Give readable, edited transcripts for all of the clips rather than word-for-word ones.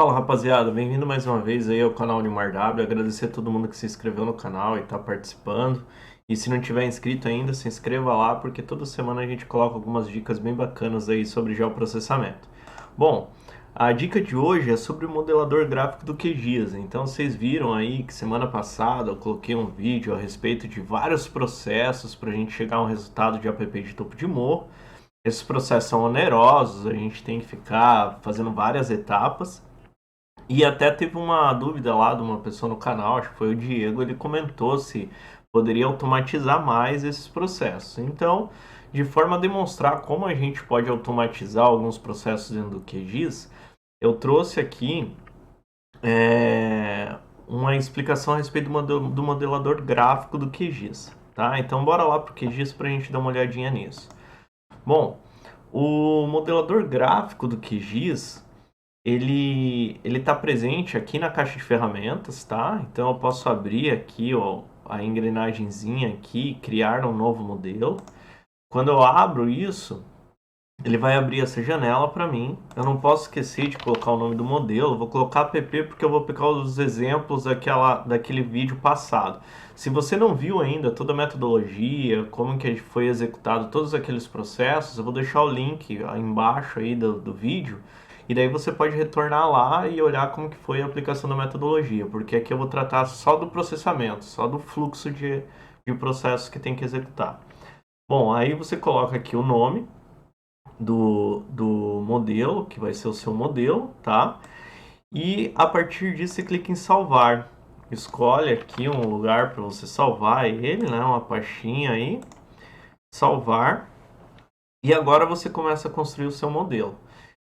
Fala rapaziada, bem-vindo mais uma vez aí ao canal Nilmar W. Agradecer a todo mundo que se inscreveu no canal e está participando. E se não tiver inscrito ainda, se inscreva lá, porque toda semana a gente coloca algumas dicas bem bacanas aí sobre geoprocessamento. Bom, a dica de hoje é sobre o modelador gráfico do QGIS. Então vocês viram aí que semana passada eu coloquei um vídeo a respeito de vários processos para a gente chegar a um resultado de APP de topo de morro. Esses processos são onerosos, a gente tem que ficar fazendo várias etapas. E até teve uma dúvida lá de uma pessoa no canal, acho que foi o Diego, ele comentou se poderia automatizar mais esses processos. Então, de forma a demonstrar como a gente pode automatizar alguns processos dentro do QGIS, eu trouxe aqui uma explicação a respeito do modelador gráfico do QGIS. Tá? Então, bora lá para o QGIS para a gente dar uma olhadinha nisso. Bom, o modelador gráfico do QGIS ele está presente aqui na caixa de ferramentas, tá? Então eu posso abrir aqui, ó, a engrenagemzinha aqui, criar um novo modelo. Quando eu abro isso, ele vai abrir essa janela para mim. Eu não posso esquecer de colocar o nome do modelo. Vou colocar app porque eu vou pegar os exemplos daquele vídeo passado. Se você não viu ainda toda a metodologia, como que foi executado todos aqueles processos, eu vou deixar o link aí embaixo aí do vídeo. E daí você pode retornar lá e olhar como que foi a aplicação da metodologia, porque aqui eu vou tratar só do processamento, só do fluxo de processos que tem que executar. Bom, aí você coloca aqui o nome do modelo, que vai ser o seu modelo, tá? E a partir disso você clica em salvar. Escolhe aqui um lugar para você salvar ele, né? Uma pastinha aí, salvar. E agora você começa a construir o seu modelo.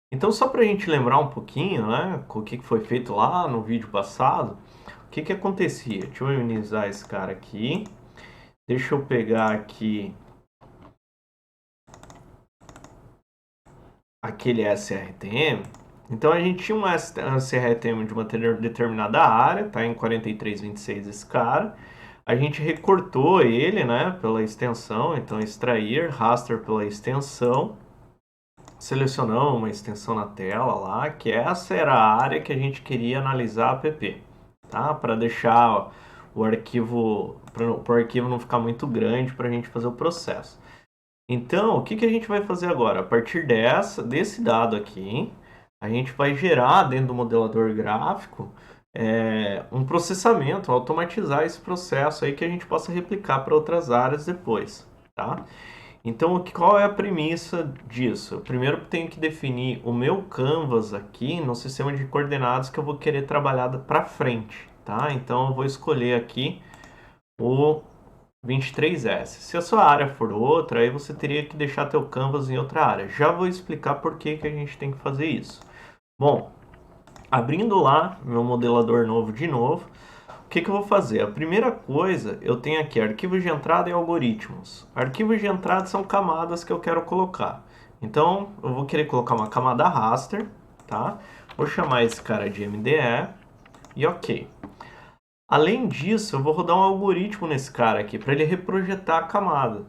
Então, só para a gente lembrar um pouquinho, né, o que foi feito lá no vídeo passado, o que acontecia? Deixa eu minimizar esse cara aqui. Deixa eu pegar aqui aquele SRTM. Então, a gente tinha um SRTM de uma determinada área, tá em 4326 esse cara. A gente recortou ele, né, pela extensão, então extrair, raster pela extensão. Selecionamos uma extensão na tela lá, que essa era a área que a gente queria analisar a app, tá? Para deixar o arquivo, para o arquivo não ficar muito grande para a gente fazer o processo. Então, o que a gente vai fazer agora? A partir desse dado aqui, a gente vai gerar dentro do modelador gráfico um processamento, automatizar esse processo aí que a gente possa replicar para outras áreas depois, tá? Então, qual é a premissa disso? Eu primeiro tenho que definir o meu canvas aqui no sistema de coordenadas que eu vou querer trabalhar para frente, tá? Então, eu vou escolher aqui o 23S. Se a sua área for outra, aí você teria que deixar teu canvas em outra área. Já vou explicar por que a gente tem que fazer isso. Bom, abrindo lá meu modelador novo de novo, o que eu vou fazer? A primeira coisa, eu tenho aqui arquivos de entrada e algoritmos. Arquivos de entrada são camadas que eu quero colocar. Então, eu vou querer colocar uma camada raster, tá? Vou chamar esse cara de MDE e ok. Além disso, eu vou rodar um algoritmo nesse cara aqui, para ele reprojetar a camada.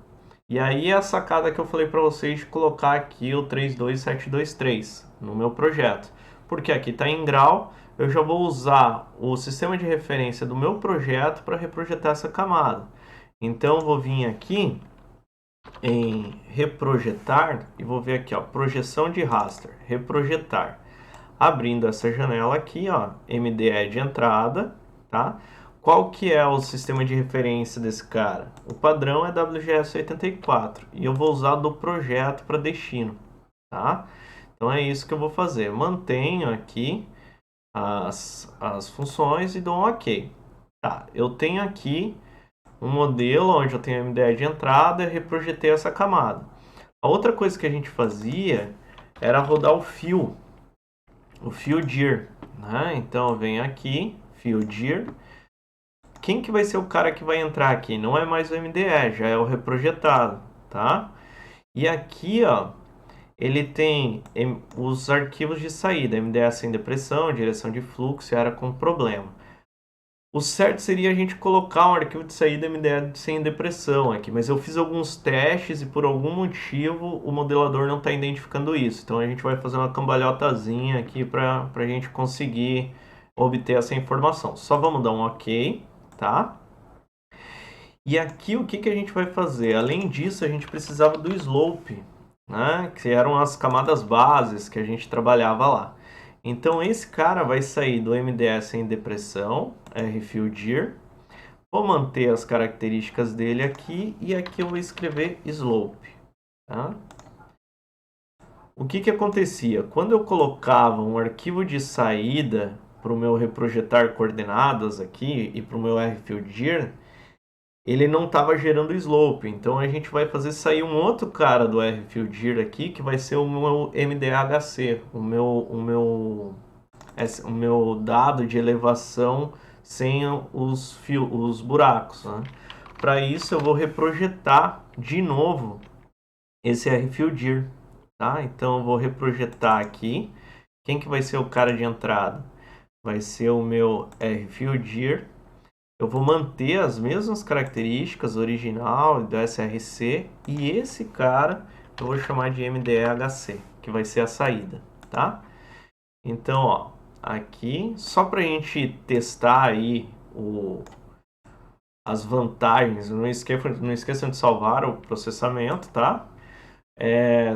E aí é a sacada que eu falei para vocês de colocar aqui o 32723 no meu projeto. Porque aqui está em grau, eu já vou usar o sistema de referência do meu projeto para reprojetar essa camada. Então, eu vou vir aqui em reprojetar e vou ver aqui, ó, projeção de raster, reprojetar. Abrindo essa janela aqui, ó, MDE de entrada, tá? Qual que é o sistema de referência desse cara? O padrão é WGS84 e eu vou usar do projeto para destino, tá? Então é isso que eu vou fazer. Mantenho aqui as funções e dou um OK. Tá, eu tenho aqui um modelo onde eu tenho a MDE de entrada e reprojetei essa camada. A outra coisa que a gente fazia era rodar o fio dir, né? Então eu venho aqui, fio dir. Quem que vai ser o cara que vai entrar aqui? Não é mais o MDE, já é o reprojetado, tá? E aqui, ó, ele tem os arquivos de saída, MDE sem depressão, direção de fluxo e área com problema. O certo seria a gente colocar um arquivo de saída MDE sem depressão aqui, mas eu fiz alguns testes e por algum motivo o modelador não está identificando isso. Então a gente vai fazer uma cambalhotazinha aqui para a gente conseguir obter essa informação. Só vamos dar um OK, tá? E aqui o que a gente vai fazer? Além disso, a gente precisava do slope, né? Que eram as camadas bases que a gente trabalhava lá. Então esse cara vai sair do MDS em depressão, rfield-dir. Vou manter as características dele aqui e aqui eu vou escrever slope. Tá? O que acontecia? Quando eu colocava um arquivo de saída para o meu reprojetar coordenadas aqui e para o meu rfield-dir, ele não estava gerando slope. Então a gente vai fazer sair um outro cara do rfield-dir aqui, que vai ser o meu MDHC, o meu dado de elevação sem os buracos. Né? Para isso eu vou reprojetar de novo esse rfield-dir. Tá? Então eu vou reprojetar aqui. Quem que vai ser o cara de entrada? Vai ser o meu rfield-dir. Eu vou manter as mesmas características original do SRC e esse cara eu vou chamar de MDEHC, que vai ser a saída, tá? Então, ó, aqui, só para a gente testar aí as vantagens, não esqueçam de salvar o processamento, tá?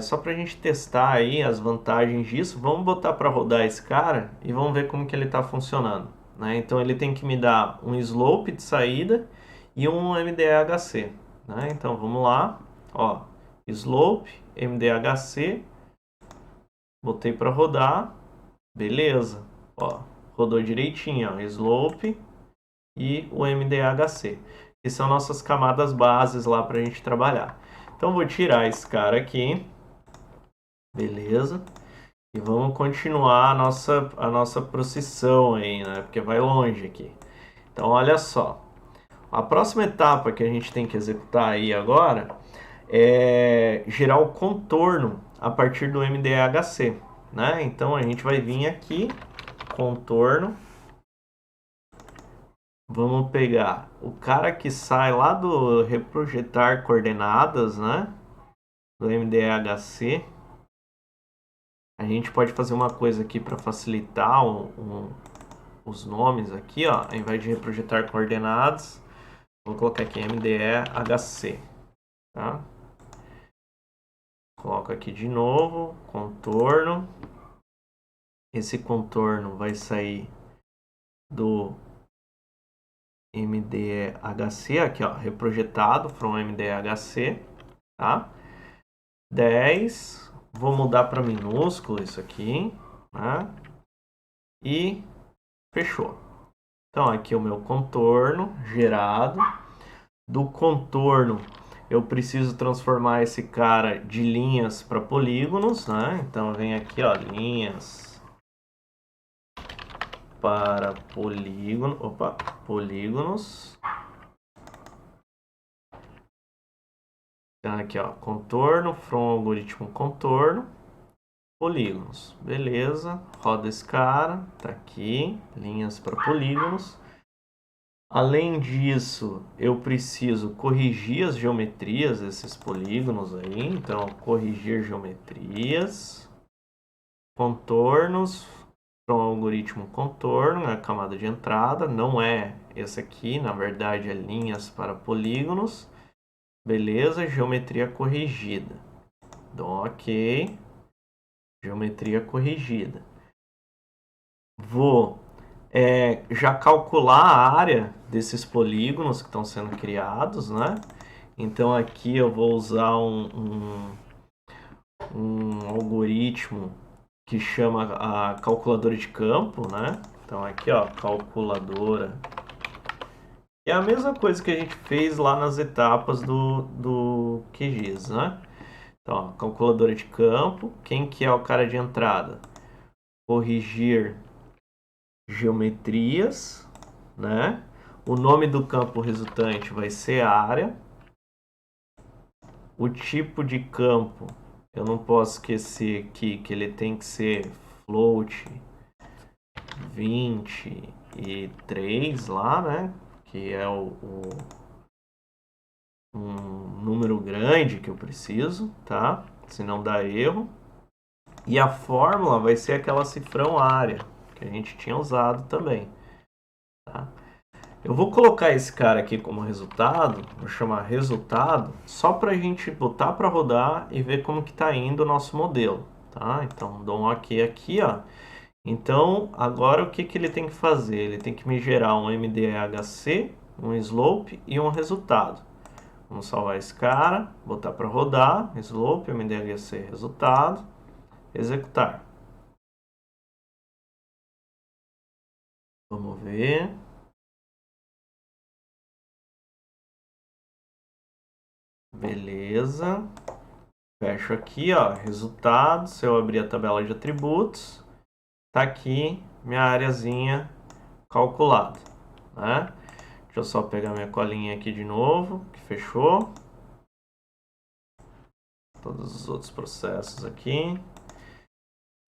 Só para a gente testar aí as vantagens disso, vamos botar para rodar esse cara e vamos ver como que ele está funcionando. Né? Então ele tem que me dar um slope de saída e um MDHC. Né? Então vamos lá, ó, slope, MDHC, botei para rodar, beleza, ó, rodou direitinho, ó, slope e o MDHC, que são nossas camadas bases lá para a gente trabalhar. Então vou tirar esse cara aqui, beleza, e vamos continuar a nossa procissão aí, né? Porque vai longe aqui. Então olha só, a próxima etapa que a gente tem que executar aí agora é gerar o contorno a partir do MDHC, né? Então a gente vai vir aqui, contorno, vamos pegar o cara que sai lá do reprojetar coordenadas, né? Do MDHC. A gente pode fazer uma coisa aqui para facilitar os nomes aqui, ó. Ao invés de reprojetar coordenadas, vou colocar aqui MDEHC, tá? Coloco aqui de novo, contorno. Esse contorno vai sair do MDEHC, aqui ó, reprojetado from MDEHC, tá? 10, vou mudar para minúsculo isso aqui, né? E fechou. Então aqui é o meu contorno gerado. Do contorno eu preciso transformar esse cara de linhas para polígonos, né? Então vem aqui, ó, linhas para polígono, polígonos. Então aqui, ó, contorno, from algoritmo contorno, polígonos. Beleza, roda esse cara, tá aqui, linhas para polígonos. Além disso, eu preciso corrigir as geometrias desses polígonos aí. Então, corrigir geometrias, contornos, from algoritmo contorno, a camada de entrada. Não é esse aqui, na verdade é linhas para polígonos. Beleza, geometria corrigida. Então, ok. Geometria corrigida. Vou já calcular a área desses polígonos que estão sendo criados, né? Então aqui eu vou usar um algoritmo que chama a calculadora de campo, né? Então aqui, ó, calculadora. É a mesma coisa que a gente fez lá nas etapas do QGIS, né? Então, ó, calculadora de campo. Quem que é o cara de entrada? Corrigir geometrias, né? O nome do campo resultante vai ser área. O tipo de campo, eu não posso esquecer aqui que ele tem que ser float 23 lá, né? Que é um número grande que eu preciso, tá? Senão dá erro. E a fórmula vai ser aquela cifrão área, que a gente tinha usado também, tá? Eu vou colocar esse cara aqui como resultado, vou chamar resultado, só para a gente botar para rodar e ver como que está indo o nosso modelo, tá? Então, dou um OK aqui, ó. Então, agora o que que ele tem que fazer? Ele tem que me gerar um MDHC, um slope e um resultado. Vamos salvar esse cara, botar para rodar, slope, MDHC, resultado, executar. Vamos ver. Beleza. Fecho aqui, ó, resultados. Se eu abrir a tabela de atributos, tá aqui minha areazinha calculada, né? Deixa eu só pegar minha colinha aqui de novo, que fechou. Todos os outros processos aqui.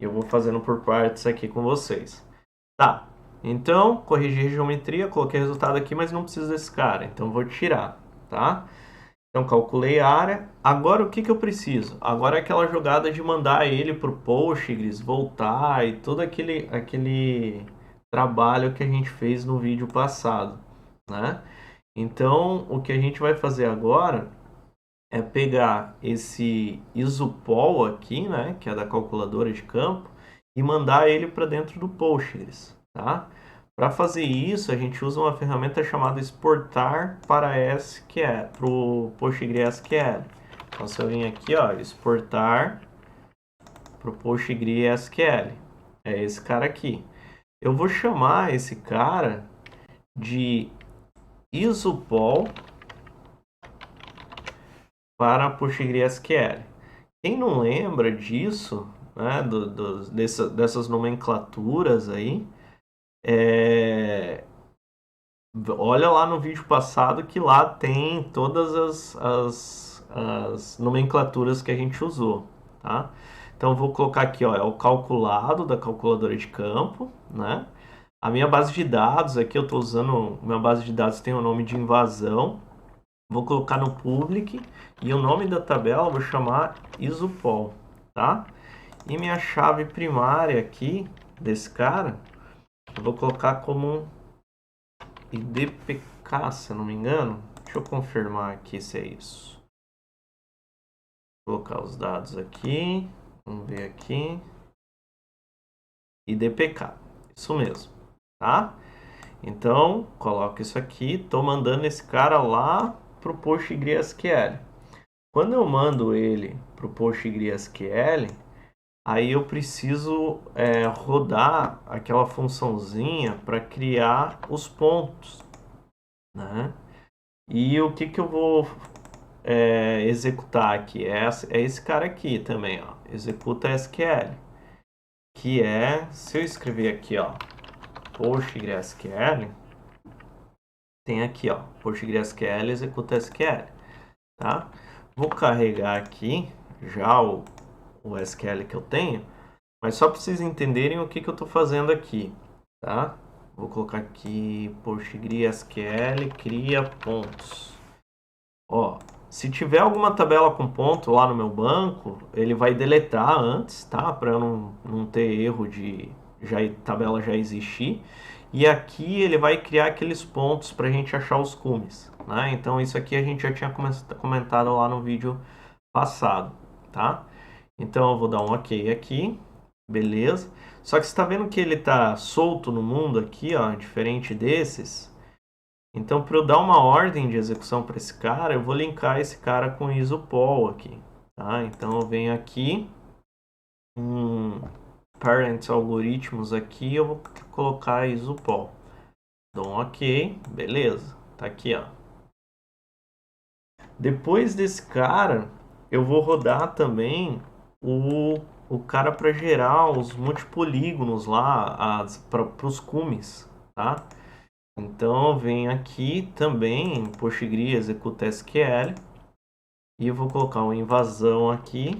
E eu vou fazendo por partes aqui com vocês. Tá, então, corrigi a geometria, coloquei resultado aqui, mas não preciso desse cara, então vou tirar, tá? Então, calculei a área. Agora, o que que eu preciso? Agora é aquela jogada de mandar ele para o Postgres, voltar e todo aquele trabalho que a gente fez no vídeo passado, né? Então, o que a gente vai fazer agora é pegar esse isopol aqui, né, que é da calculadora de campo, e mandar ele para dentro do Postgres, tá? Para fazer isso, a gente usa uma ferramenta chamada exportar para SQL, para o PostgreSQL. Então, se eu vim aqui, ó, exportar para o PostgreSQL, é esse cara aqui. Eu vou chamar esse cara de isopol para PostgreSQL. Quem não lembra disso, né, dessas nomenclaturas aí, olha lá no vídeo passado que lá tem todas as nomenclaturas que a gente usou, tá? Então eu vou colocar aqui, ó, é o calculado da calculadora de campo, né? A minha base de dados aqui, eu estou usando, minha base de dados tem o nome de invasão. Vou colocar no public e o nome da tabela eu vou chamar isopol, tá? E minha chave primária aqui desse cara, eu vou colocar como IDPK, se eu não me engano. Deixa eu confirmar aqui se é isso. Vou colocar os dados aqui. Vamos ver aqui. IDPK. Isso mesmo, tá? Então, coloco isso aqui. Estou mandando esse cara lá para o PostgreSQL. Quando eu mando ele para o PostgreSQL, aí eu preciso rodar aquela funçãozinha para criar os pontos, né? E o que que eu vou executar aqui? É esse cara aqui também, ó. Executa SQL. Que é, se eu escrever aqui, ó, PostgreSQL, tem aqui, ó, PostgreSQL executa SQL, tá? Vou carregar aqui já o SQL que eu tenho, mas só para vocês entenderem o que que eu estou fazendo aqui, tá? Vou colocar aqui PostgreSQL cria pontos. Ó, se tiver alguma tabela com ponto lá no meu banco, ele vai deletar antes, tá? Para eu não ter erro de tabela já existir. E aqui ele vai criar aqueles pontos para a gente achar os cumes, né? Então isso aqui a gente já tinha comentado lá no vídeo passado, tá? Então eu vou dar um OK aqui, beleza? Só que você está vendo que ele está solto no mundo aqui, ó, diferente desses. Então, para eu dar uma ordem de execução para esse cara, eu vou linkar esse cara com isopol aqui, tá? Então, eu venho aqui, parent algoritmos aqui, eu vou colocar isopol. Dou um OK, beleza, tá aqui, ó. Depois desse cara, eu vou rodar também o cara para gerar os multipolígonos lá, para os cumes, tá? Então, eu venho aqui também em Postgre executa SQL e eu vou colocar uma invasão aqui.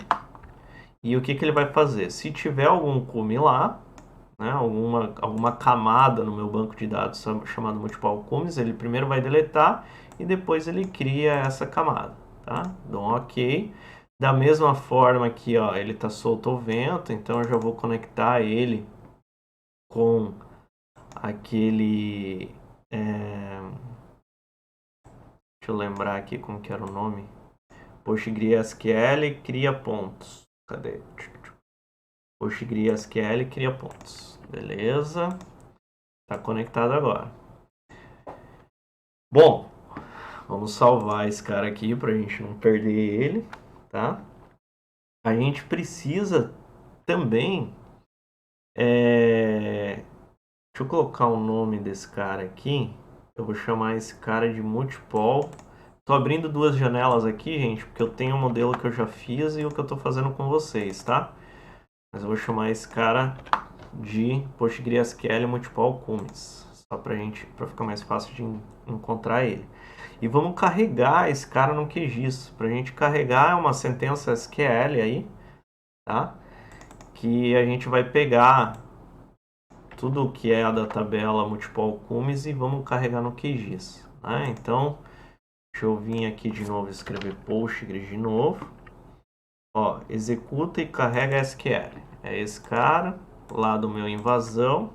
E o que que ele vai fazer? Se tiver algum cume lá, né, alguma camada no meu banco de dados chamado Multiple Cumes, ele primeiro vai deletar e depois ele cria essa camada, tá? Dou um OK. Da mesma forma aqui, ó, ele está solto ao vento, então eu já vou conectar ele com aquele... deixa eu lembrar aqui como que era o nome. PostgreSQL cria pontos. Cadê? PostgreSQL cria pontos. Beleza. Tá conectado agora. Bom, vamos salvar esse cara aqui para a gente não perder ele, tá? A gente precisa também... deixa eu colocar o nome desse cara aqui. Eu vou chamar esse cara de Multiple. Tô abrindo duas janelas aqui, gente, porque eu tenho um modelo que eu já fiz e o que eu tô fazendo com vocês, tá? Mas eu vou chamar esse cara de PostgreSQL Multiple Cumes, só para ficar mais fácil de encontrar ele. E vamos carregar esse cara no QGIS. Para a gente carregar uma sentença SQL aí, tá? Que a gente vai pegar tudo que é da tabela Multiple Cumes e vamos carregar no QGIS, né? Então, deixa eu vir aqui de novo, escrever Postgres de novo. Ó, executa e carrega SQL. É esse cara, lá do meu invasão.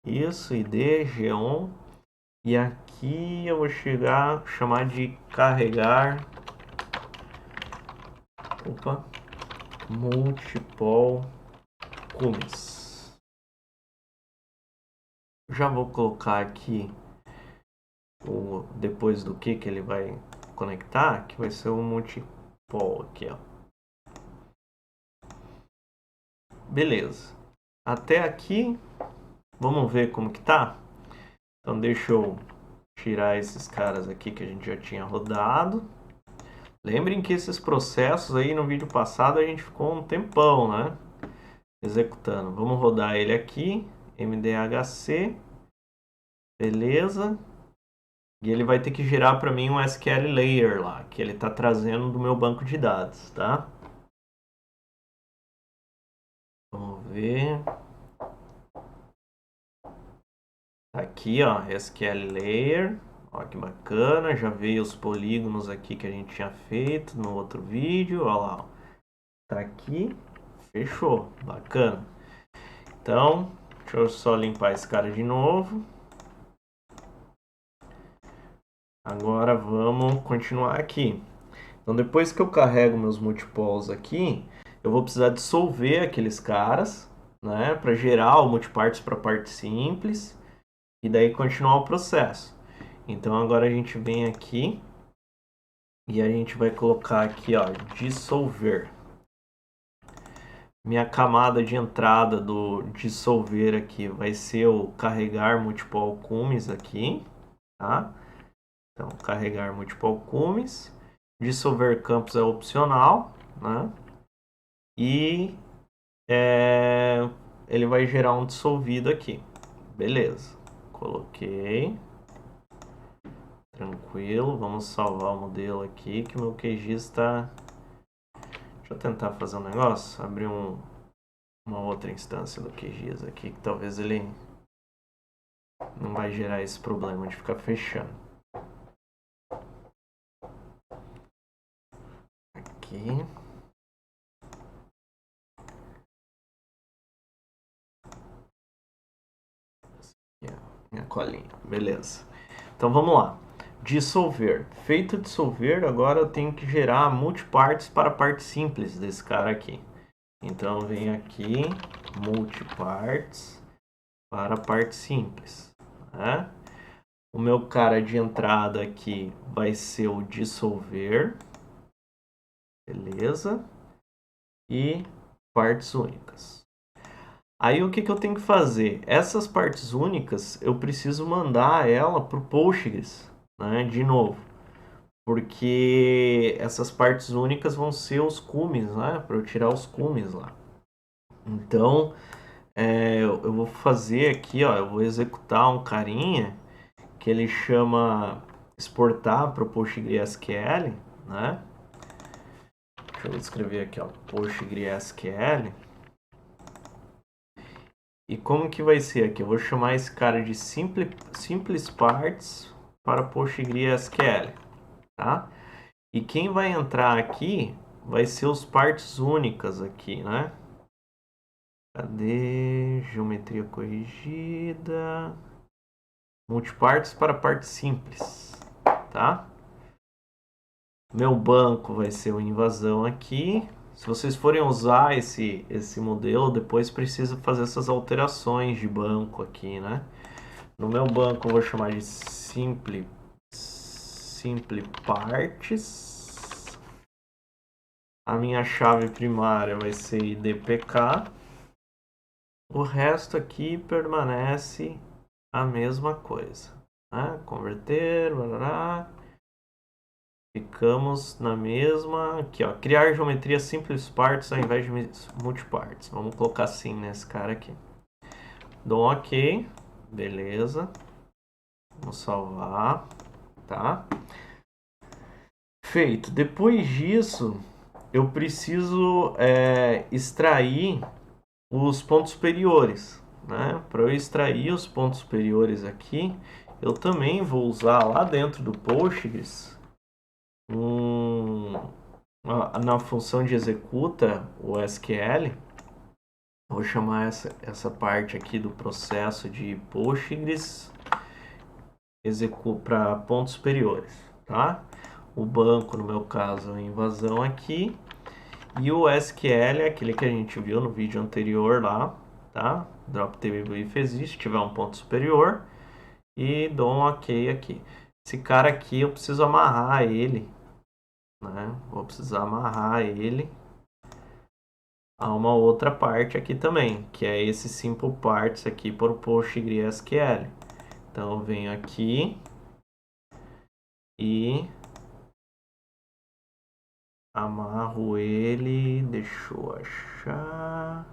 Isso, ID, geon. E aqui eu vou chamar de carregar. Opa. Multiple Cumes. Já vou colocar aqui depois do que ele vai conectar, que vai ser o multiple aqui, ó. Beleza. Até aqui, vamos ver como que tá? Então deixa eu tirar esses caras aqui que a gente já tinha rodado. Lembrem que esses processos aí no vídeo passado a gente ficou um tempão, né? Executando. Vamos rodar ele aqui, mdhc, beleza. E ele vai ter que gerar para mim um SQL layer lá, que ele está trazendo do meu banco de dados, tá? Vamos ver. Tá aqui, ó, SQL layer. Ó, que bacana, já veio os polígonos aqui que a gente tinha feito no outro vídeo, ó lá, ó. Tá aqui, fechou, bacana. Então, deixa eu só limpar esse cara de novo. Agora vamos continuar aqui. Então, depois que eu carrego meus multipoles aqui, eu vou precisar dissolver aqueles caras, né, para gerar o multiparts para parte simples e daí continuar o processo. Então, agora a gente vem aqui e a gente vai colocar aqui, ó, dissolver. Minha camada de entrada do dissolver aqui vai ser o carregar multiple cumes aqui, tá? Então, carregar multiple cumes. Dissolver campos é opcional, né? E ele vai gerar um dissolvido aqui. Beleza. Coloquei. Tranquilo. Vamos salvar o modelo aqui, que o meu QGIS está... Deixa eu tentar fazer um negócio. Abrir uma outra instância do QGIS aqui, que talvez ele não vai gerar esse problema de ficar fechando. Aqui. Minha colinha. Beleza. Então vamos lá. Dissolver. Feito dissolver, agora eu tenho que gerar multiparts para a parte simples desse cara aqui. Então eu venho aqui, multiparts para a parte simples, né? O meu cara de entrada aqui vai ser o dissolver. Beleza. E partes únicas. Aí o que eu tenho que fazer? Essas partes únicas eu preciso mandar ela para o Postgres, né? De novo. Porque essas partes únicas vão ser os cumes, né? Para eu tirar os cumes lá. Então, eu vou fazer aqui, ó, eu vou executar um carinha que ele chama exportar para o PostgreSQL, né? Deixa eu escrever aqui, ó, PostgreSQL. E como que vai ser aqui? Eu vou chamar esse cara de simples parts para PostgreSQL, tá? E quem vai entrar aqui vai ser os partes únicas aqui, né? Cadê? Geometria corrigida. Multipartes para parte simples, tá? Meu banco vai ser o invasão aqui. Se vocês forem usar esse modelo, depois precisa fazer essas alterações de banco aqui, né? No meu banco eu vou chamar de simple partes. A minha chave primária vai ser IDPK. O resto aqui permanece a mesma coisa, né? Converter, barará. Ficamos na mesma aqui, ó. Criar geometria simples partes ao invés de multipartes. Vamos colocar assim nesse cara aqui. Dou um OK, beleza. Vamos salvar, tá? Feito. Depois disso, eu preciso extrair os pontos superiores, né? Para eu extrair os pontos superiores aqui, eu também vou usar lá dentro do Postgres na função de executa o SQL. Vou chamar essa parte aqui do processo de Postgres para pontos superiores, tá? O banco, no meu caso, é a invasão aqui. E o SQL é aquele que a gente viu no vídeo anterior lá, tá? Drop table if existe, tiver um ponto superior. E dou um OK aqui. Esse cara aqui eu preciso amarrar ele, né? Vou precisar amarrar ele a uma outra parte aqui também, que é esse simple parts aqui para o PostgreSQL. Então eu venho aqui e amarro ele, deixa eu achar.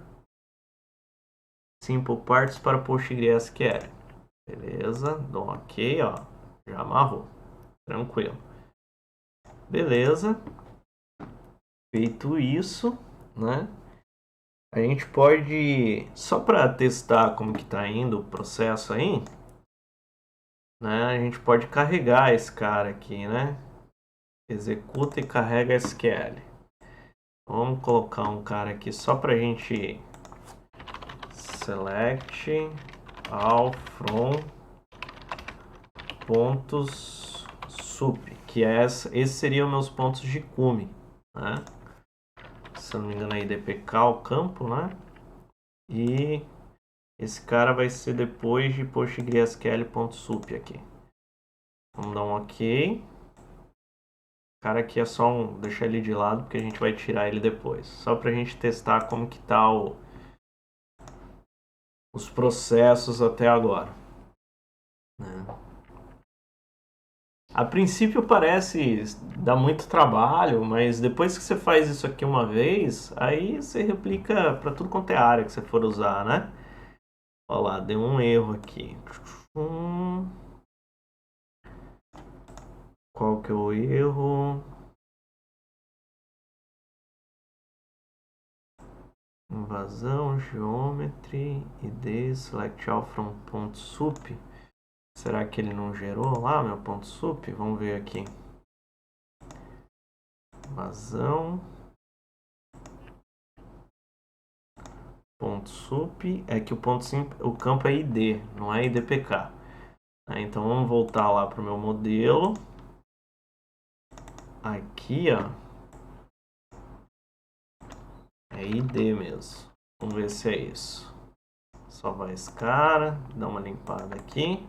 Simple parts para PostgreSQL. Beleza, dou um OK, ó. Já amarrou. Tranquilo. Beleza. Feito isso, né? A gente pode, só para testar como que tá indo o processo aí, né? A gente pode carregar esse cara aqui, né? Executa e carrega SQL. Vamos colocar um cara aqui só pra gente select all from pontos sup, que esses seriam meus pontos de cume, né? Se eu não me engano aí DPK o campo, né? E esse cara vai ser depois de PostgreSQL.sup aqui. Vamos dar um OK. O cara aqui é só deixar ele de lado porque a gente vai tirar ele depois. Só pra gente testar como que tá os processos até agora, né? A princípio parece dar muito trabalho, mas depois que você faz isso aqui uma vez, aí você replica para tudo quanto é área que você for usar, né? Olha lá, deu um erro aqui. Qual que é o erro? Invasão, geometry, id, select all from ponto sup. Será que ele não gerou lá meu ponto sup? Vamos ver aqui. Invasão. Ponto sup. É que o campo é id, não é idpk. Então vamos voltar lá para o meu modelo. Aqui, ó. É id mesmo. Vamos ver se é isso. Salvar esse cara. Dar uma limpada aqui.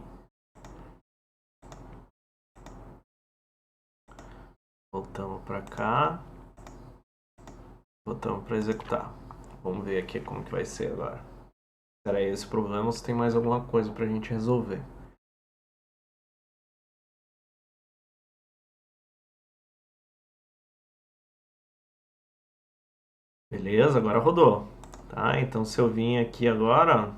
Voltamos para cá. Voltamos para executar. Vamos ver aqui como que vai ser agora. Será esse problema ou se tem mais alguma coisa para a gente resolver? Beleza, agora rodou. Tá, então se eu vim aqui agora,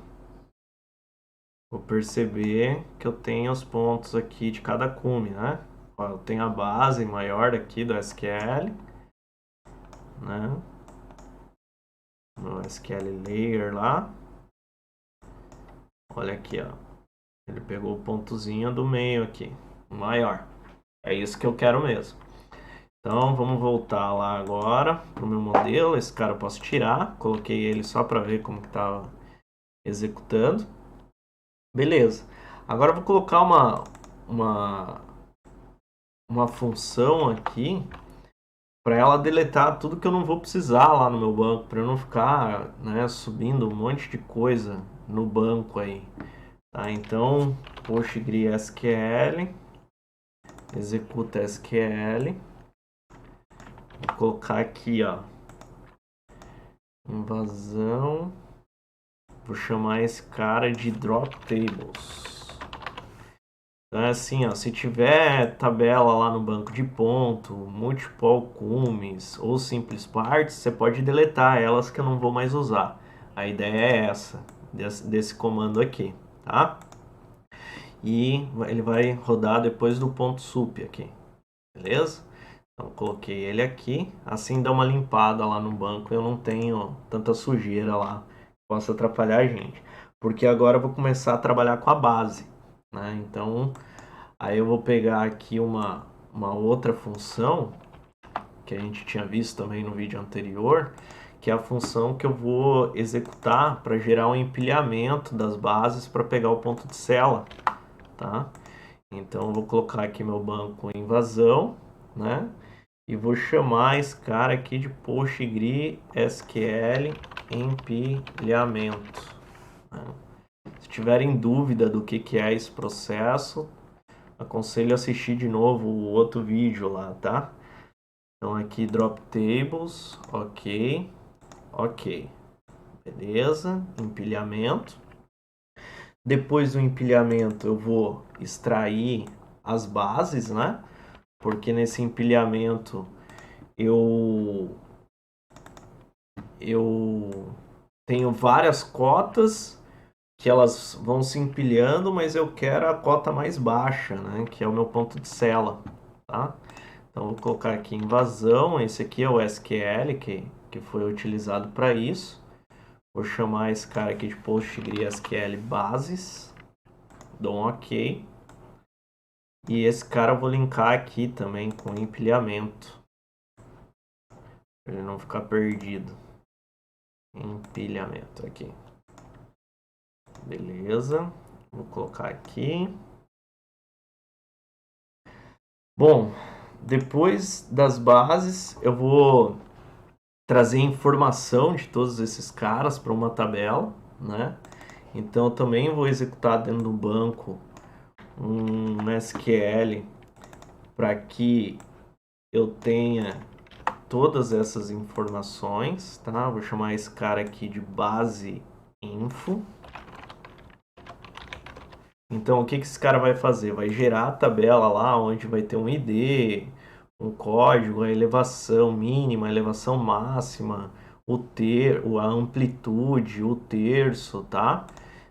vou perceber que eu tenho os pontos aqui de cada cume, né? Ó, eu tenho a base maior aqui do SQL, né? No SQL layer lá. Olha aqui, ó. Ele pegou o pontozinho do meio aqui, maior. É isso que eu quero mesmo. Então vamos voltar lá agora pro meu modelo. Esse cara eu posso tirar. Coloquei ele só para ver como que estava executando. Beleza. Agora eu vou colocar uma função aqui para ela deletar tudo que eu não vou precisar lá no meu banco, para eu não ficar, né, subindo um monte de coisa no banco aí. Tá? Então, PostgreSQL, executa SQL. Vou colocar aqui, ó, invasão. Vou chamar esse cara de drop tables. Então é assim, ó, se tiver tabela lá no banco de ponto, multiple cumes ou simples partes, você pode deletar elas que eu não vou mais usar. A ideia é essa, desse comando aqui, tá? E ele vai rodar depois do ponto sup aqui, beleza? Então coloquei ele aqui, assim dá uma limpada lá no banco, eu não tenho tanta sujeira lá que possa atrapalhar a gente. Porque agora eu vou começar a trabalhar com a base, né? Então aí eu vou pegar aqui uma outra função que a gente tinha visto também no vídeo anterior, que é a função que eu vou executar para gerar um empilhamento das bases para pegar o ponto de cela, tá? Então eu vou colocar aqui meu banco em invasão, né? E vou chamar esse cara aqui de PostgreSQL empilhamento, né? Se tiverem dúvida do que é esse processo, aconselho assistir de novo o outro vídeo lá, tá? Então aqui drop tables, ok, ok, beleza, empilhamento. Depois do empilhamento eu vou extrair as bases, né? Porque nesse empilhamento eu tenho várias cotas que elas vão se empilhando, mas eu quero a cota mais baixa, né? Que é o meu ponto de cela, tá? Então vou colocar aqui invasão, esse aqui é o SQL que foi utilizado para isso. Vou chamar esse cara aqui de PostgreSQL bases, dou um OK. E esse cara eu vou linkar aqui também com empilhamento, para ele não ficar perdido. Empilhamento aqui. Beleza, vou colocar aqui. Bom, depois das bases eu vou trazer informação de todos esses caras para uma tabela, né? Então eu também vou executar dentro do banco um SQL para que eu tenha todas essas informações, tá? Vou chamar esse cara aqui de base info. Então o que esse cara vai fazer? Vai gerar a tabela lá onde vai ter um ID, um código, a elevação mínima, a elevação máxima, a amplitude, o terço, tá?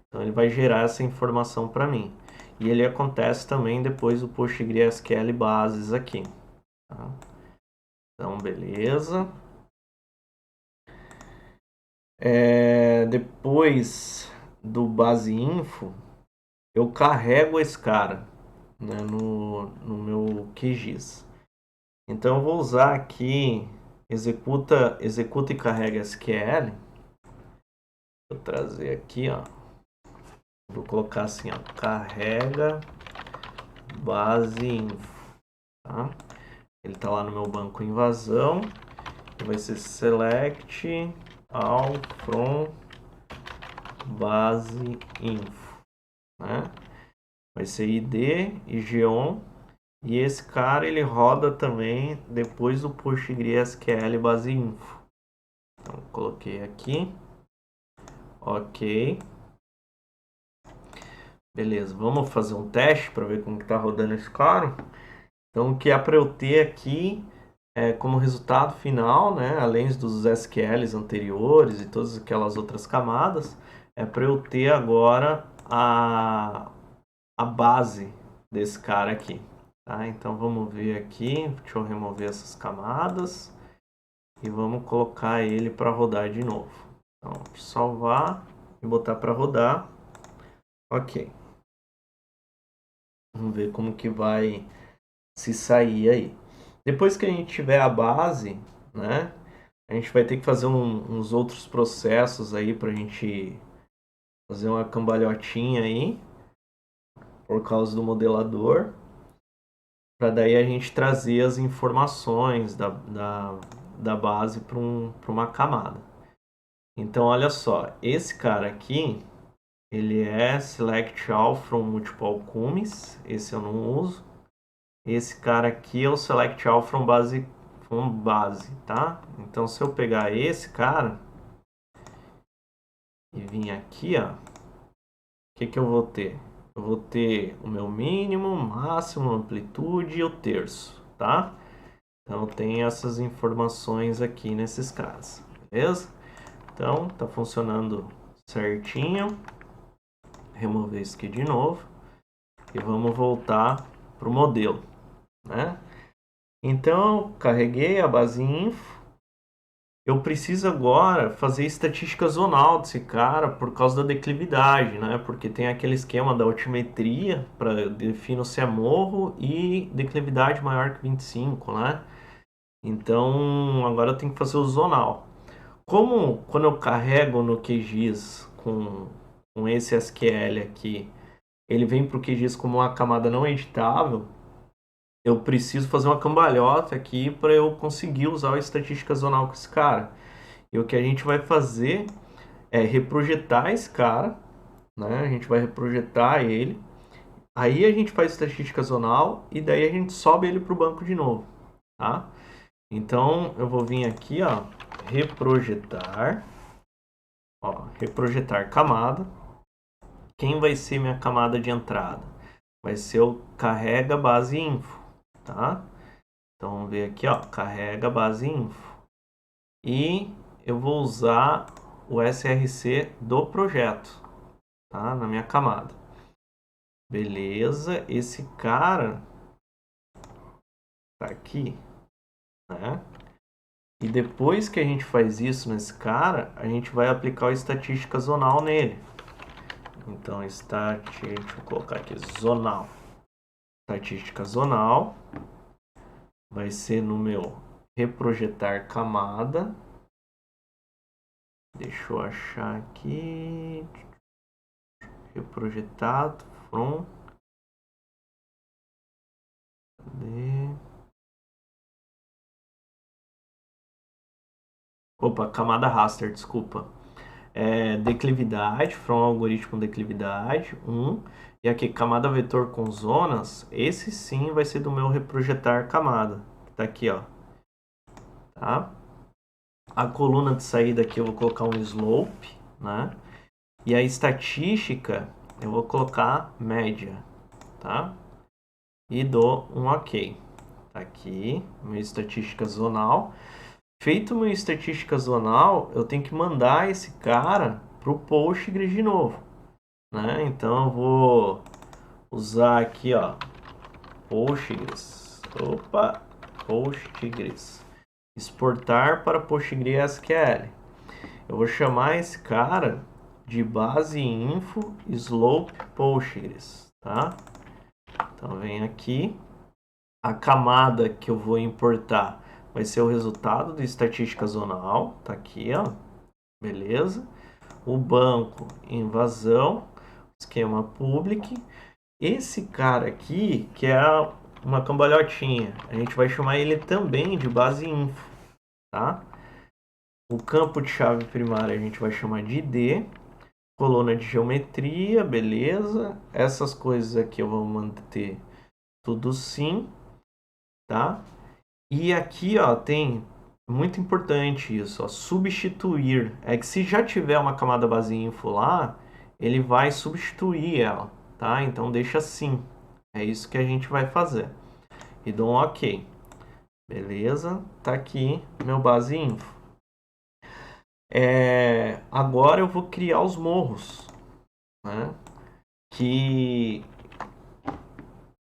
Então ele vai gerar essa informação para mim. E ele acontece também depois do PostgreSQL bases aqui, tá? Então beleza. Depois do base info, eu carrego esse cara, né, no meu QGIS. Então eu vou usar aqui executa e carrega SQL. Vou trazer aqui, ó. Vou colocar assim, ó, carrega base info, tá? Ele tá lá no meu banco invasão. Vai ser select all from base info, né? Vai ser id e geon. E esse cara ele roda também depois do PostgreSQL base info. Então coloquei aqui, ok, beleza. Vamos fazer um teste para ver como que tá rodando esse cara. Então o que é para eu ter aqui como resultado final, né, além dos SQLs anteriores e todas aquelas outras camadas, é para eu ter agora a base desse cara aqui. Tá? Então vamos ver aqui, deixa eu remover essas camadas e vamos colocar ele para rodar de novo. Então, salvar e botar para rodar. Ok. Vamos ver como que vai se sair aí. Depois que a gente tiver a base, né? A gente vai ter que fazer uns outros processos aí pra gente fazer uma cambalhotinha aí por causa do modelador, para daí a gente trazer as informações da base para uma camada. Então, olha só, esse cara aqui, ele é Select All from Multiple Cumes, esse eu não uso. Esse cara aqui é o Select All from base, tá? Então, se eu pegar esse cara e vir aqui, ó, o que eu vou ter? Eu vou ter o meu mínimo, máximo, amplitude e o terço, tá? Então tem essas informações aqui nesses caras, beleza? Então tá funcionando certinho. Remover isso aqui de novo e vamos voltar para o modelo, né? Então carreguei a base info. Eu preciso agora fazer estatística zonal desse cara por causa da declividade, né? Porque tem aquele esquema da altimetria para definir se é morro e declividade maior que 25, né? Então agora eu tenho que fazer o zonal. Como quando eu carrego no QGIS com esse SQL aqui, ele vem para o QGIS como uma camada não editável, eu preciso fazer uma cambalhota aqui para eu conseguir usar a estatística zonal com esse cara. E o que a gente vai fazer é reprojetar esse cara, né? A gente vai reprojetar ele. Aí a gente faz estatística zonal e daí a gente sobe ele para o banco de novo, tá? Então eu vou vir aqui, ó, reprojetar, ó, reprojetar camada. Quem vai ser minha camada de entrada? Vai ser o carrega base info, tá? Então vamos ver aqui, ó, carrega base info. E eu vou usar o SRC do projeto, tá? Na minha camada. Beleza, esse cara tá aqui, né? E depois que a gente faz isso nesse cara, a gente vai aplicar a estatística zonal nele. Então, deixa eu colocar aqui, zonal. Estatística zonal vai ser no meu reprojetar camada. Deixa eu achar aqui. Reprojetado from. Cadê? Opa, camada raster, desculpa. Declividade, from algoritmo declividade, 1. E aqui, camada vetor com zonas, esse sim vai ser do meu reprojetar camada. Tá aqui, ó. Tá? A coluna de saída aqui eu vou colocar um slope, né? E a estatística eu vou colocar média, tá? E dou um OK. Tá aqui, minha estatística zonal. Feito minha estatística zonal, eu tenho que mandar esse cara pro Postgres de novo, né? Então eu vou usar aqui, ó, Postgres. Opa, Postgres. Exportar para PostgreSQL. Eu vou chamar esse cara de base info slope Postgres, tá? Então vem aqui. A camada que eu vou importar vai ser o resultado da estatística zonal, tá aqui, ó. Beleza? O banco invasão, esquema public. Esse cara aqui, que é uma cambalhotinha, a gente vai chamar ele também de base info, tá? O campo de chave primária a gente vai chamar de ID. Coluna de geometria, beleza. Essas coisas aqui eu vou manter tudo sim, tá? E aqui, ó, tem muito importante isso, ó, substituir. É que se já tiver uma camada base info lá, ele vai substituir ela, tá? Então deixa assim. É isso que a gente vai fazer. E dou um OK. Beleza? Tá aqui meu base info. Agora eu vou criar os morros, né? Que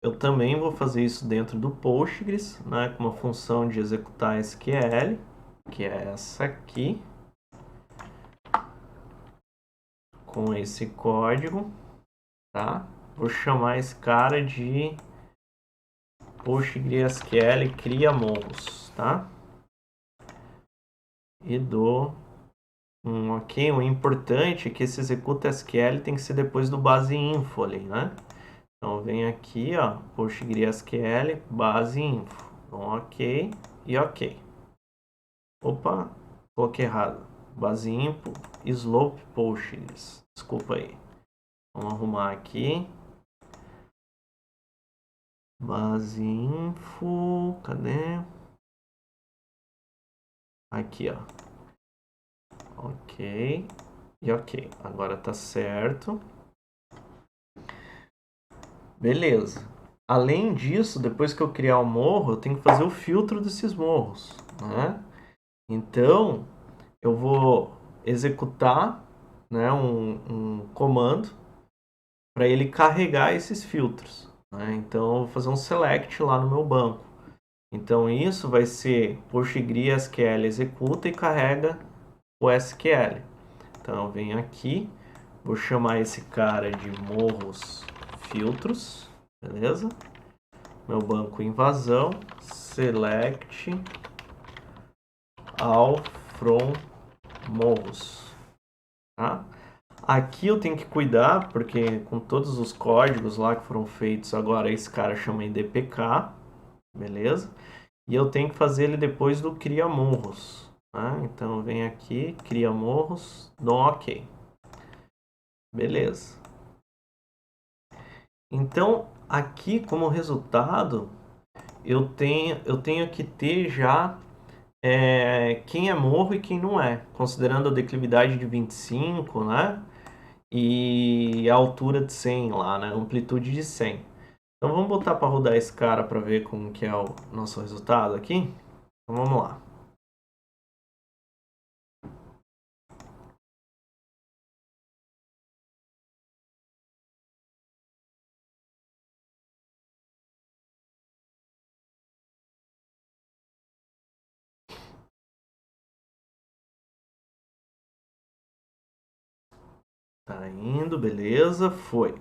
eu também vou fazer isso dentro do Postgres, né? Com uma função de executar SQL, que é essa aqui. Com esse código. tá? Vou chamar esse cara de PostgreSQL cria morros, tá? E dou um ok. O importante é que esse executa SQL tem que ser depois do base info ali, né? Então vem aqui, ó, PostgreSQL base info. Então, ok e ok. Opa, coloquei errado. Base info slope postgres. Desculpa aí. Vamos arrumar aqui. Base info, cadê? Aqui, ó. Ok e ok. Agora tá certo. Beleza. Além disso, depois que eu criar o morro, eu tenho que fazer o filtro desses morros, né? Então, eu vou executar, né, um comando para ele carregar esses filtros, né? Então, eu vou fazer um select lá no meu banco. Então, isso vai ser PostgreSQL executa e carrega o SQL. Então, eu venho aqui, vou chamar esse cara de morros filtros, beleza? Meu banco invasão, select all from morros, tá? Aqui eu tenho que cuidar, porque com todos os códigos lá que foram feitos, agora esse cara chama IDPK, beleza? E eu tenho que fazer ele depois do cria morros, tá? Então vem aqui, cria morros, dou um ok. Beleza. Então, aqui como resultado, eu tenho que ter já quem é morro e quem não é, considerando a declividade de 25, né? E a altura de 100 lá, né? Amplitude de 100. Então vamos botar para rodar esse cara para ver como que é o nosso resultado aqui. Então vamos lá. Tá indo, beleza, foi.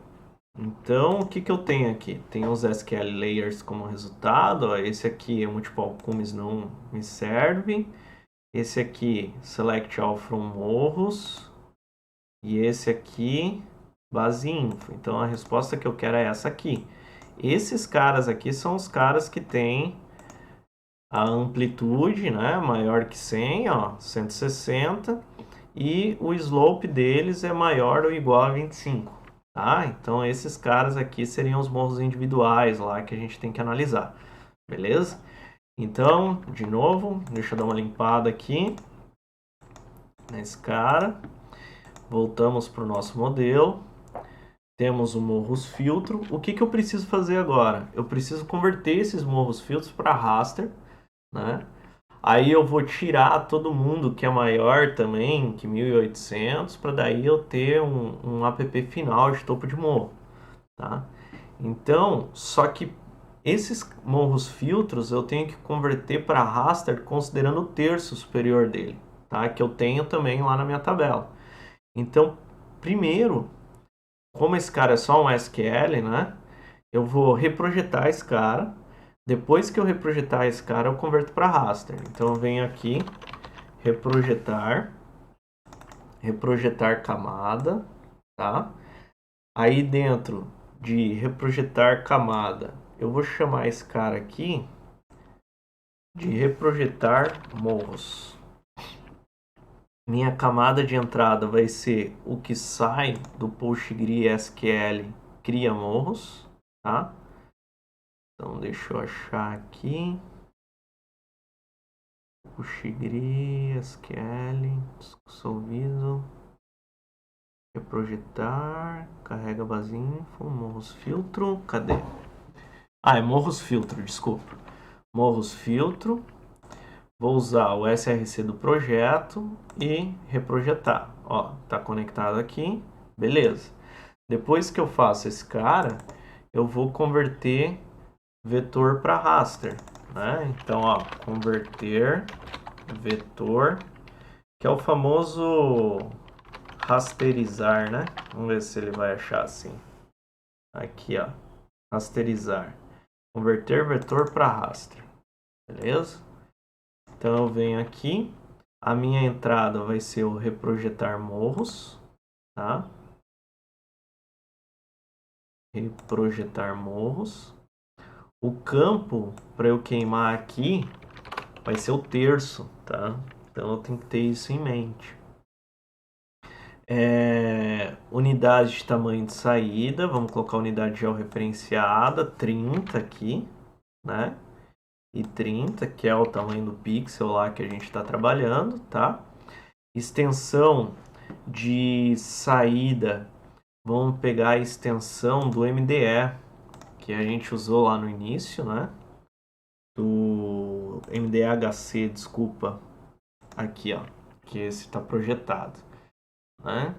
Então, o que que eu tenho aqui? Tem os SQL layers como resultado. Ó, esse aqui, o multiple cumes, não me serve. Esse aqui, select all from morros. E esse aqui, base info. Então, a resposta que eu quero é essa aqui. Esses caras aqui são os caras que têm a amplitude, né, maior que 100, ó, 160. E o slope deles é maior ou igual a 25. Tá? Então esses caras aqui seriam os morros individuais lá que a gente tem que analisar. Beleza? Então, de novo, deixa eu dar uma limpada aqui nesse cara. Voltamos para o nosso modelo. Temos o morros filtro. O que eu preciso fazer agora? Eu preciso converter esses morros filtros para raster, né? Aí eu vou tirar todo mundo que é maior também que 1800 para daí eu ter um app final de topo de morro, tá? Então, só que esses morros filtros eu tenho que converter para raster considerando o terço superior dele, tá? Que eu tenho também lá na minha tabela. Então, primeiro, como esse cara é só um SQL, né? Eu vou reprojetar esse cara. Depois que eu reprojetar esse cara, eu converto para raster. Então, eu venho aqui, reprojetar, reprojetar camada, tá? Aí dentro de reprojetar camada, eu vou chamar esse cara aqui de reprojetar morros. Minha camada de entrada vai ser o que sai do PostgreSQL cria morros, tá? Então deixa eu achar aqui. PostgreSQL dissolvido. Reprojetar, carrega base info, morros filtro, cadê? Ah, é morros filtro, desculpa. Morros filtro. Vou usar o src do projeto e reprojetar. Ó, tá conectado aqui, beleza. Depois que eu faço esse cara, eu vou converter vetor para raster, né? Então, ó, converter vetor, que é o famoso rasterizar, né? Vamos ver se ele vai achar assim. Aqui, ó. Rasterizar. Converter vetor para raster. Beleza? Então eu venho aqui. A minha entrada vai ser o reprojetar morros. Tá? Reprojetar morros. O campo para eu queimar aqui vai ser o terço, tá? Então eu tenho que ter isso em mente. Unidade de tamanho de saída, vamos colocar unidade georreferenciada, 30 aqui, né? E 30, que é o tamanho do pixel lá que a gente está trabalhando, tá? Extensão de saída, vamos pegar a extensão do MDE, que a gente usou lá no início, né? Do MDHC, desculpa, aqui, ó, que esse está projetado, né?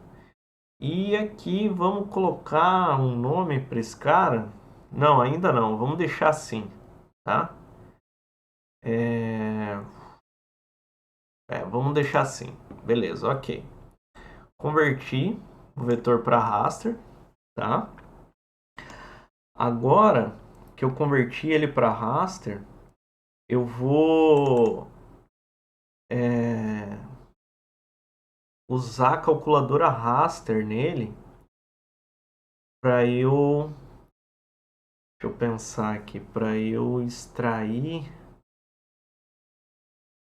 E aqui vamos colocar um nome para esse cara. Não, ainda não. Vamos deixar assim, tá? Vamos deixar assim. Beleza, ok. Converti o vetor para raster, tá? Agora que eu converti ele para raster, eu vou usar a calculadora raster nele para eu... Deixa eu pensar aqui. Para eu extrair...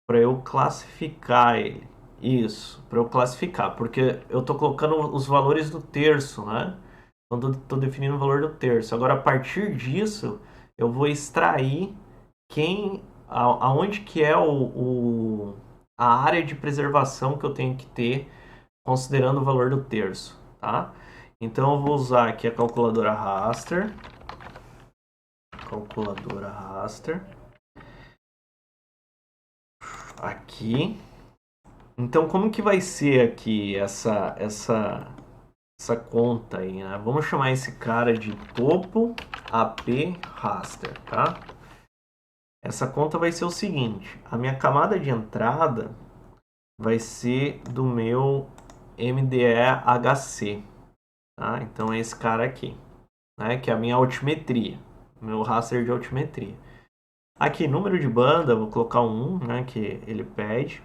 Para eu classificar ele. Isso, para eu classificar, porque eu estou colocando os valores do terço, né? Então estou definindo o valor do terço. Agora, a partir disso, eu vou extrair aonde que é a área de preservação que eu tenho que ter, considerando o valor do terço, tá? Então eu vou usar aqui a calculadora raster. Calculadora raster. Aqui. Então, como que vai ser aqui essa conta aí, né? Vamos chamar esse cara de topo AP raster, tá? Essa conta vai ser o seguinte: a minha camada de entrada vai ser do meu MDE-HC, tá? Então é esse cara aqui, né? Que é a minha altimetria, meu raster de altimetria. Aqui, número de banda, vou colocar um 1, né? Que ele pede.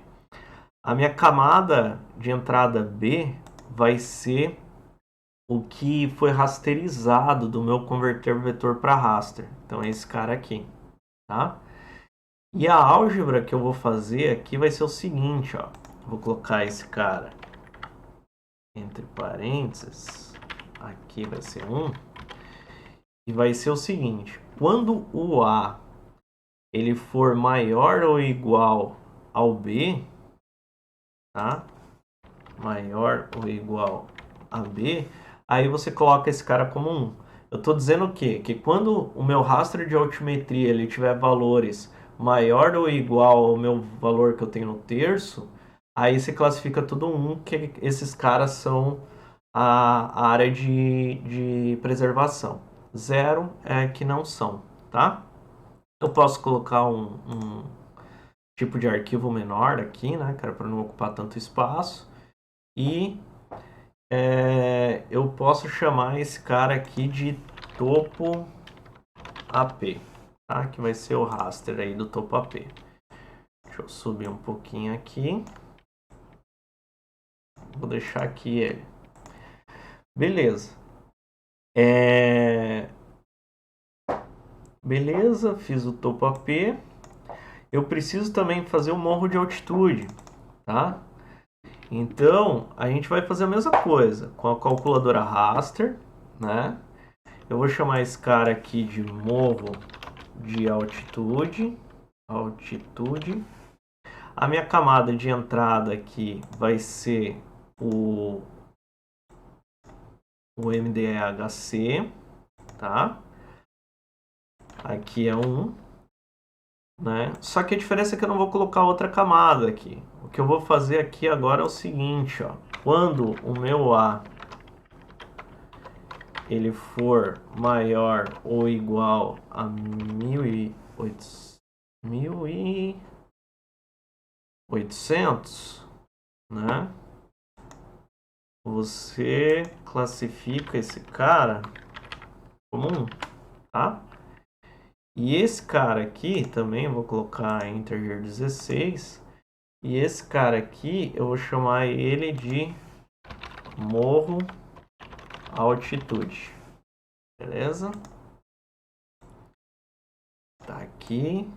A minha camada de entrada B vai ser o que foi rasterizado do meu converter vetor para raster. Então é esse cara aqui, tá? E a álgebra que eu vou fazer aqui vai ser o seguinte, ó. Vou colocar esse cara entre parênteses. Aqui vai ser 1. E vai ser o seguinte: quando o A ele for maior ou igual ao B, tá? Maior ou igual a B, aí você coloca esse cara como 1. Eu estou dizendo o quê? Que quando o meu raster de altimetria ele tiver valores maior ou igual ao meu valor que eu tenho no terço, aí você classifica tudo 1, que esses caras são a área de preservação. 0 é que não são, tá? Eu posso colocar um tipo de arquivo menor aqui, né, cara, para não ocupar tanto espaço. E eu posso chamar esse cara aqui de topo AP, tá? Que vai ser o raster aí do topo AP. Deixa eu subir um pouquinho aqui. Vou deixar aqui ele. Beleza. Beleza, fiz o topo AP. Eu preciso também fazer o morro de altitude, tá? Então, a gente vai fazer a mesma coisa com a calculadora raster, né? Eu vou chamar esse cara aqui de morro de altitude. A minha camada de entrada aqui vai ser o MDE-HC, tá? Aqui é 1, né? Só que a diferença é que eu não vou colocar outra camada aqui. O que eu vou fazer aqui agora é o seguinte, ó. Quando o meu A ele for maior ou igual a 1800, né? Você classifica esse cara como 1, tá? E esse cara aqui também vou colocar integer 16. E esse cara aqui eu vou chamar ele de morro altitude. Beleza? Tá aqui.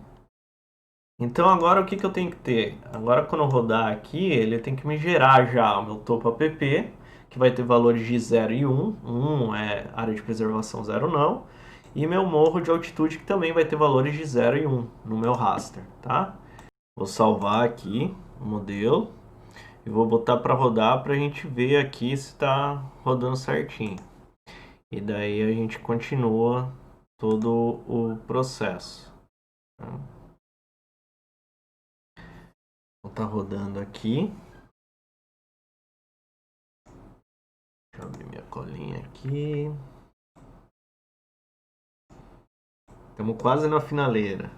Então agora o que eu tenho que ter? Agora quando eu rodar aqui, ele tem que me gerar já o meu topo app, que vai ter valores de 0 e 1. 1 é área de preservação, 0 não. E meu morro de altitude, que também vai ter valores de 0 e 1 no meu raster, tá? Vou salvar aqui o modelo e vou botar para rodar para a gente ver aqui se está rodando certinho. E daí a gente continua todo o processo. Tá? Então tá rodando aqui. Deixa eu abrir minha colinha aqui. Estamos quase na finaleira.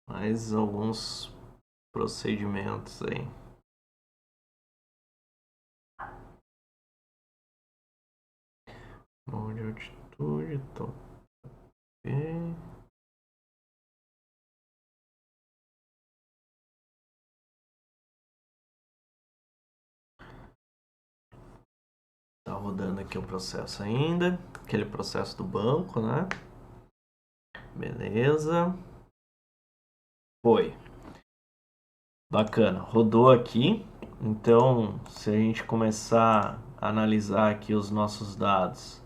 Mais alguns procedimentos aí. Morro de altitude, top. Tá rodando aqui o processo ainda. Aquele processo do banco, né? Beleza. Foi. Bacana. Rodou aqui. Então, se a gente começar a analisar aqui os nossos dados,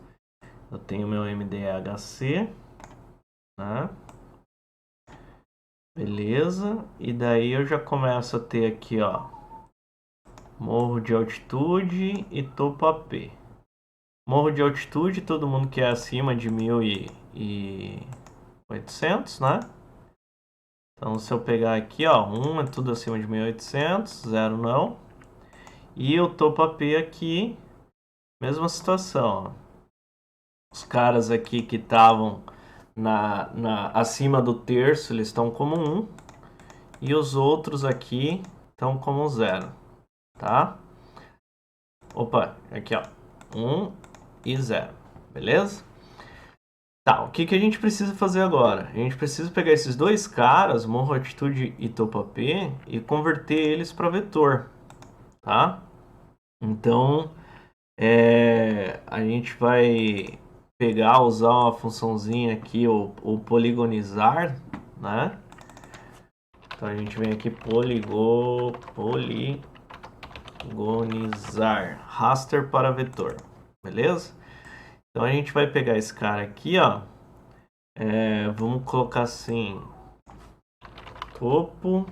eu tenho meu MDHC, né? Beleza. E daí eu já começo a ter aqui, ó, morro de altitude e topo AP. Morro de altitude, todo mundo que é acima de 1.800, né? Então, se eu pegar aqui, ó, 1 é tudo acima de 1.800, 0 não. E o topo AP aqui, mesma situação, ó. Os caras aqui que estavam acima do terço, eles estão como 1. E os outros aqui estão como 0, tá? Opa, aqui ó, 1 e 0, beleza? Tá, o que a gente precisa fazer agora? A gente precisa pegar esses dois caras, morro altitude e topo AP, e converter eles para vetor, tá? Então, a gente vai pegar, usar uma funçãozinha aqui, o poligonizar, né? Então a gente vem aqui poligonizar, raster para vetor, beleza? Então a gente vai pegar esse cara aqui, ó. Vamos colocar assim, topo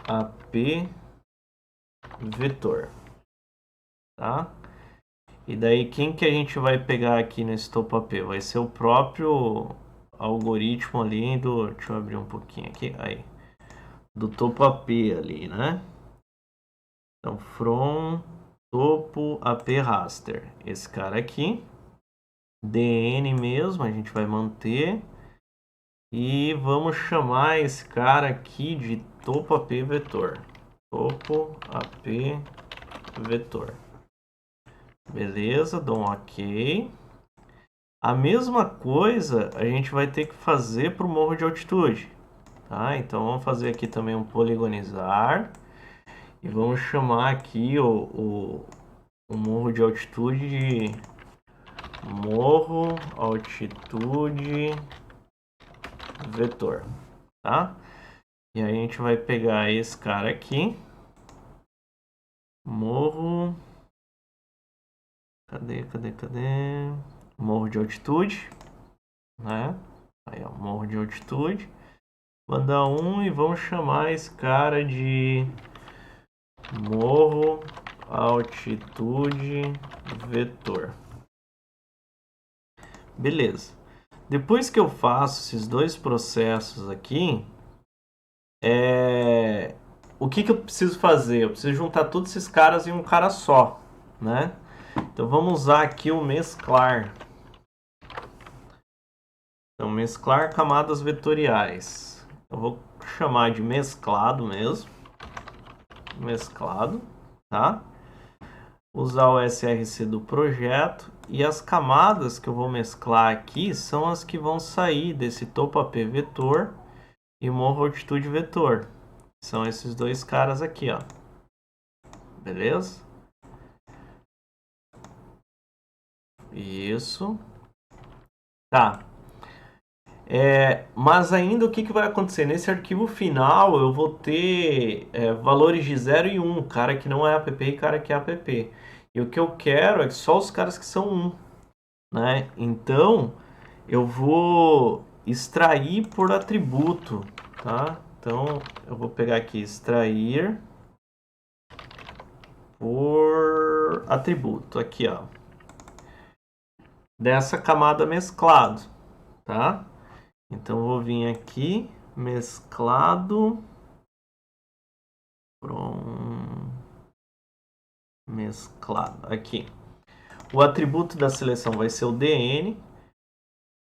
AP vetor, tá? E daí quem que a gente vai pegar aqui nesse topo AP? Vai ser o próprio algoritmo ali do, deixa eu abrir um pouquinho aqui, aí, do topo AP ali, né? Então from topo AP raster, esse cara aqui, DN mesmo, a gente vai manter. E vamos chamar esse cara aqui de topo AP vetor. Topo AP vetor. Beleza, dou um OK. A mesma coisa a gente vai ter que fazer para o morro de altitude. Tá? Então vamos fazer aqui também um poligonizar. E vamos chamar aqui o morro de altitude de morro altitude vetor. Tá? E aí a gente vai pegar esse cara aqui. Morro. Cadê? Morro de altitude. Né? Aí, ó, morro de altitude. Mandar um e vamos chamar esse cara de morro altitude vetor. Beleza. Depois que eu faço esses dois processos aqui, o que eu preciso fazer? Eu preciso juntar todos esses caras em um cara só, né? Então vamos usar aqui o mesclar. Então, mesclar camadas vetoriais. Eu vou chamar de mesclado mesmo. Mesclado, tá? usar o src do projeto, e as camadas que eu vou mesclar aqui são as que vão sair desse topo AP vetor e morro altitude vetor. São esses dois caras aqui, ó. Beleza? Isso. Tá. Mas ainda o que vai acontecer? Nesse arquivo final eu vou ter valores de 0 e 1, cara que não é app e cara que é app. E o que eu quero é só os caras que são 1, né? Então eu vou extrair por atributo, tá? Então eu vou pegar aqui extrair por atributo, aqui ó, dessa camada mesclado, tá? Então vou vir aqui, mesclado, mesclado, aqui. O atributo da seleção vai ser o DN,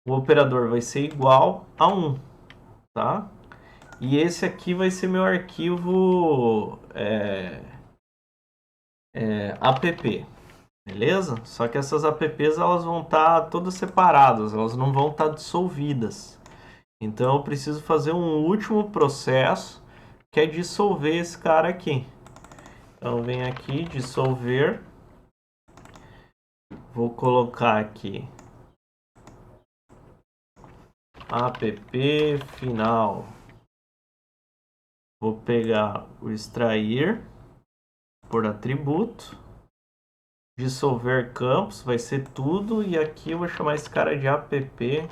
o operador vai ser igual a 1, tá? E esse aqui vai ser meu arquivo app, beleza? Só que essas apps elas vão estar todas separadas, elas não vão estar dissolvidas. Então eu preciso fazer um último processo que é dissolver esse cara aqui. Então vem aqui, dissolver. Vou colocar aqui app final. Vou pegar o extrair por atributo. Dissolver campos, vai ser tudo. E aqui eu vou chamar esse cara de app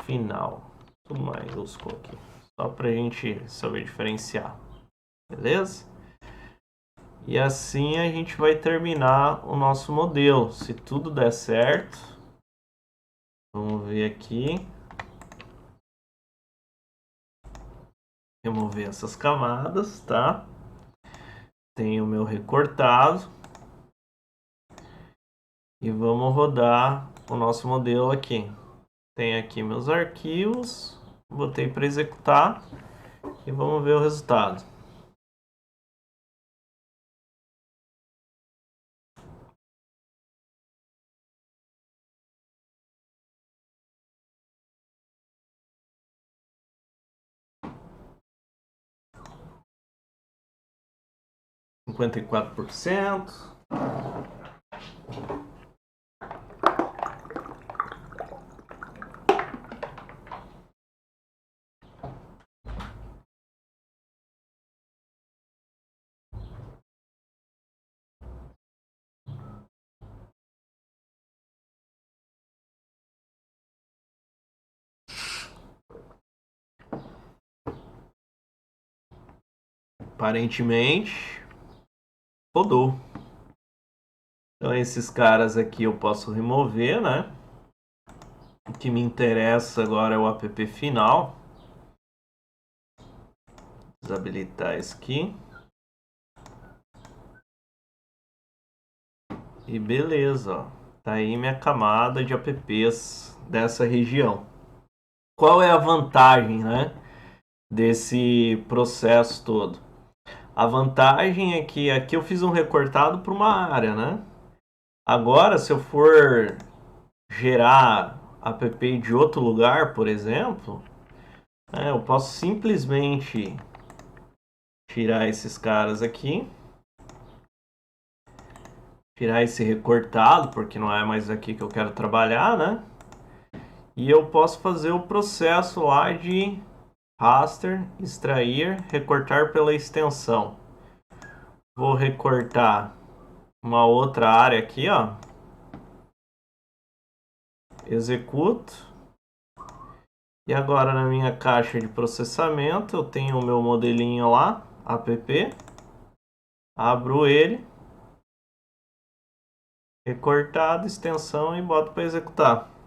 final. Tudo maiúsculo aqui. Só pra gente saber diferenciar. Beleza? E assim a gente vai terminar o nosso modelo. Se tudo der certo, vamos ver aqui. Remover essas camadas, tá? Tenho o meu recortado. E vamos rodar o nosso modelo aqui. Tem aqui meus arquivos. Botei para executar. E vamos ver o resultado. Cinquenta e 54%. Aparentemente, rodou. Então esses caras aqui eu posso remover, né? O que me interessa agora é o app final. Desabilitar isso aqui. E beleza, ó. Tá aí minha camada de apps dessa região. Qual é a vantagem, né, desse processo todo? A vantagem é que aqui eu fiz um recortado para uma área, né? Agora, se eu for gerar app de outro lugar, por exemplo, eu posso simplesmente tirar esses caras aqui, tirar esse recortado, porque não é mais aqui que eu quero trabalhar, né? E eu posso fazer o processo lá de raster, extrair, recortar pela extensão. Vou recortar uma outra área aqui, ó. Executo. E agora na minha caixa de processamento eu tenho o meu modelinho lá, app. Abro ele. Recortado, extensão e boto para executar.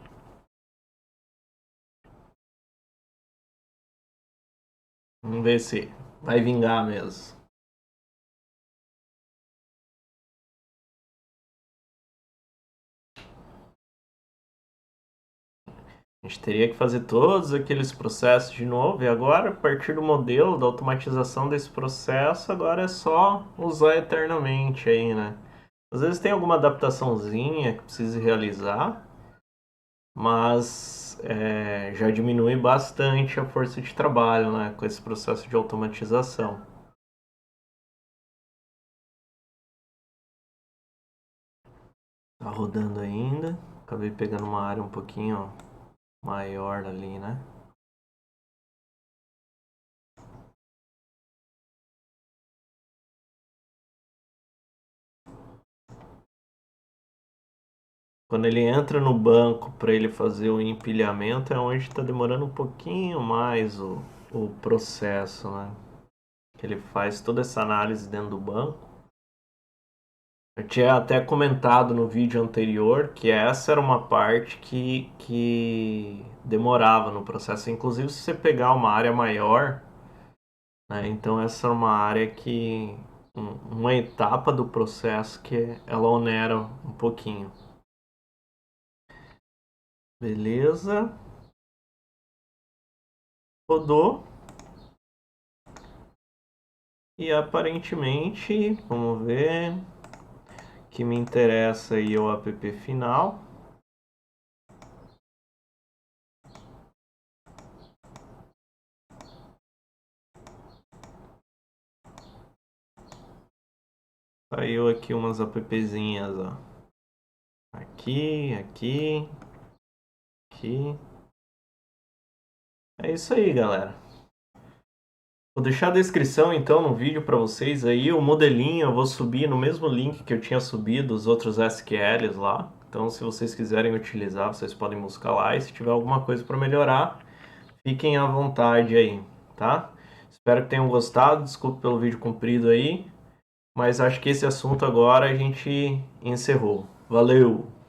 Vamos ver se vai vingar mesmo. A gente teria que fazer todos aqueles processos de novo, e agora, a partir do modelo da automatização desse processo, agora é só usar eternamente aí, né? Às vezes tem alguma adaptaçãozinha que precise realizar, mas já diminui bastante a força de trabalho, né, com esse processo de automatização. Tá rodando ainda. Acabei pegando uma área um pouquinho maior ali, né? Quando ele entra no banco para ele fazer o empilhamento, é onde está demorando um pouquinho mais o processo, né? Ele faz toda essa análise dentro do banco. Eu tinha até comentado no vídeo anterior que essa era uma parte que demorava no processo. Inclusive, se você pegar uma área maior, né? Então, essa é uma área que... uma etapa do processo que ela onera um pouquinho. Beleza. Rodou. E aparentemente, vamos ver, o que me interessa aí é o app final. Saiu aqui umas appzinhas, ó. Aqui, aqui, aqui. É isso aí, galera. Vou deixar a descrição então no vídeo para vocês aí. O modelinho eu vou subir no mesmo link que eu tinha subido os outros SQLs lá. Então, se vocês quiserem utilizar, vocês podem buscar lá. E se tiver alguma coisa para melhorar, fiquem à vontade aí, tá? Espero que tenham gostado. Desculpe pelo vídeo comprido aí. Mas acho que esse assunto agora a gente encerrou. Valeu!